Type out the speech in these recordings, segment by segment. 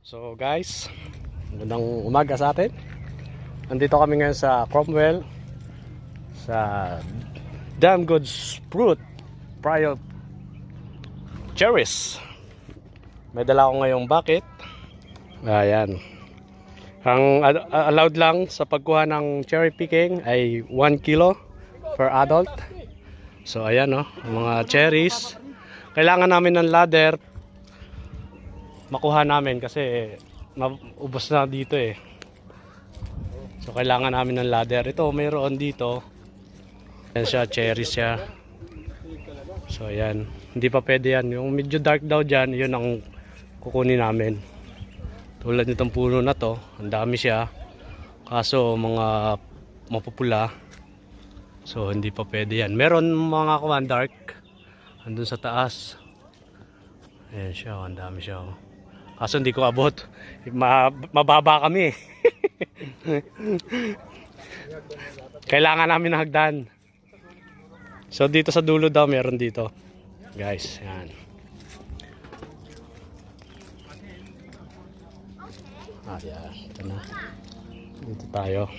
So guys, magandang umaga sa atin. Nandito kami ngayon sa Cromwell sa Damn Goods Fruit Prior Cherries. May dala ko ngayong bucket. Ayan. Ang allowed lang sa pagkuha ng cherry picking ay 1 kilo per adult. So ayan mga cherries. Kailangan namin ng ladder makuha namin kasi ubos na dito eh. So kailangan namin ng ladder. Ito mayroon dito. Ayan siya, cherry siya. So ayan, hindi pa pwede yan. Yung medyo dark daw dyan, yun ang kukunin namin. Tulad nitong puno na to, ang dami siya. Kaso mga mapupula. So hindi pa pwede yan. Meron mga kuwan dark andun sa taas. Ayan siya, ang dami siya. Kaso hindi ko abot. Mababa kami. Kailangan namin ng hagdan. So dito sa dulo daw meron dito. Guys, yan. Yan. Ito na. Dito tayo.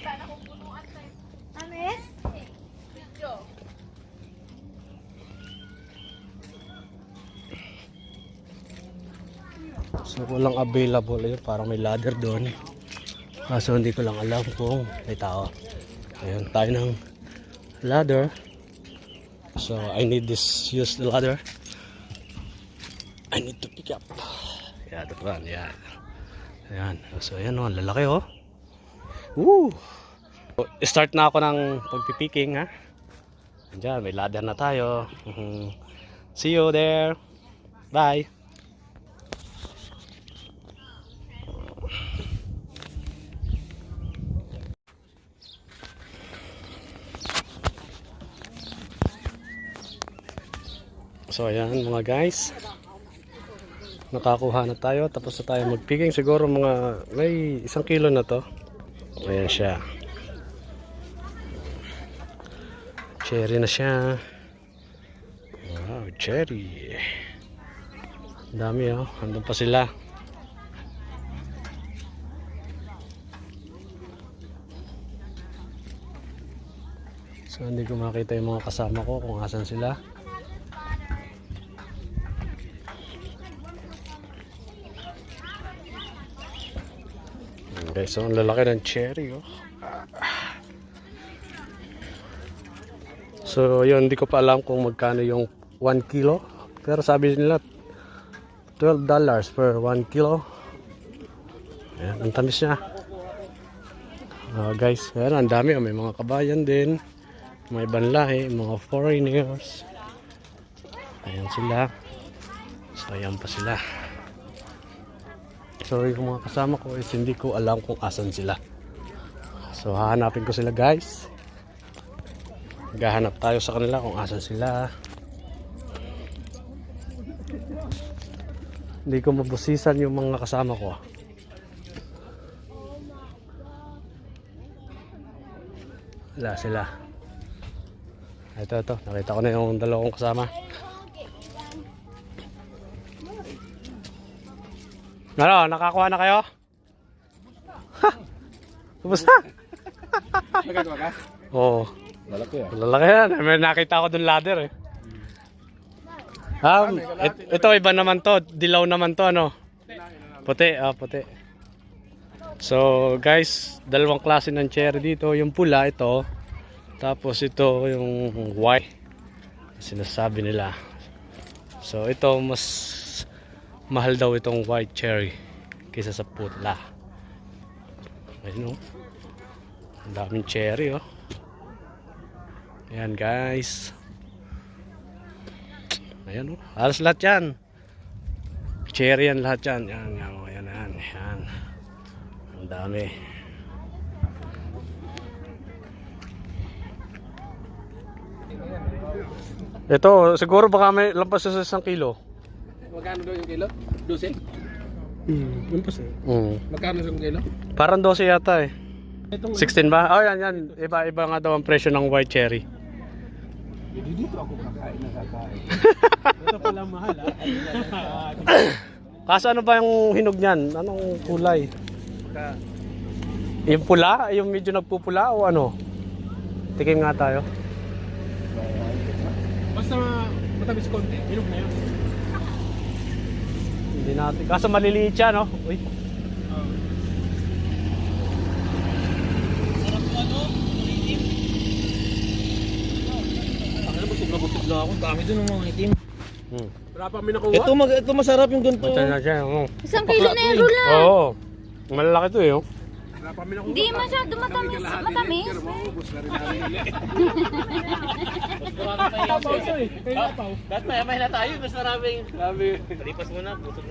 So walang available yun, parang may ladder doon. Kaso hindi ko lang alam kung may tao. Ayun, tayo ng ladder. So I need use the ladder. I need to pick up. Yeah, the plan, yeah. Ayan, so ayan ang lalaki Woo! So, start na ako ng pagpipicking ha. Diyan, may ladder na tayo. See you there. Bye. So ayan mga guys, nakakuha na tayo, tapos na tayo magpicking. Siguro mga may 1 kilo na to. Ayan siya, cherry na siya. Wow, cherry, ang dami andun pa sila. So hindi ko makita yung mga kasama ko kung asan sila. Okay, so ang lalaki ng cherry So yun, hindi ko pa alam kung magkano yung 1 kilo. Pero sabi nila $12 per 1 kilo. Ayan, ang tamis niya. Guys, ayan, ang dami. May mga kabayan din. May ibang lahi, mga foreigners. Ayan sila. So ayan pa sila. So yung mga kasama ko is hindi ko alam kung asan sila. So hahanapin ko sila guys. Gahanap tayo sa kanila kung asan sila. Hindi ko mabusisan yung mga kasama ko. Wala sila. Ito. Nakita ko na yung dalawang kasama. Ano, nakakuha na kayo? Ha? Ubus na? Nagagawa ka? Oo. Lalaki Lalaki yan. May nakita ko dun ladder eh. Ito iba naman to. Dilaw naman to Puti. Puti. So guys, dalawang klase ng cherry dito. Yung pula ito. Tapos ito yung white. Sinasabi nila. So ito mas mahal daw itong white cherry kaysa sa pula. Ayun ang daming cherry Ayan guys. Ayan halos lahat yan cherry yan, lahat yan. Ayan. Ang dami. Ito siguro baka may lampas sa 1 kilo. Magkano daw yung kilo? 12? Lampas Magkano yung kilo? Parang 12 yata eh. 16 ba? Oh yan. Iba nga daw ang presyo ng white cherry. Dito ako kakain. Ito pala mahal Kaso ano ba yung hinog niyan? Anong kulay? Yung pula? Yung medyo nagpupula o ano? Tikim nga tayo. Basta matamis konti, hinog na yun. Hindi natin. Kaso maliliit siya, no? Uy. Busog na ako. Dami doon ng mga itim. Wala pa kami nakuha. Ito masarap yung ganito. Mata na siya. Isang kilo na yan, Rula. Oo. Malalaki to eh. Oh. Wala pa kami nakuha. Hindi masyado matamis. Matamis. Ubus na rin namin. Ba't may na tayo? Mas maraming. Grabe. Palipas mo na. Busog na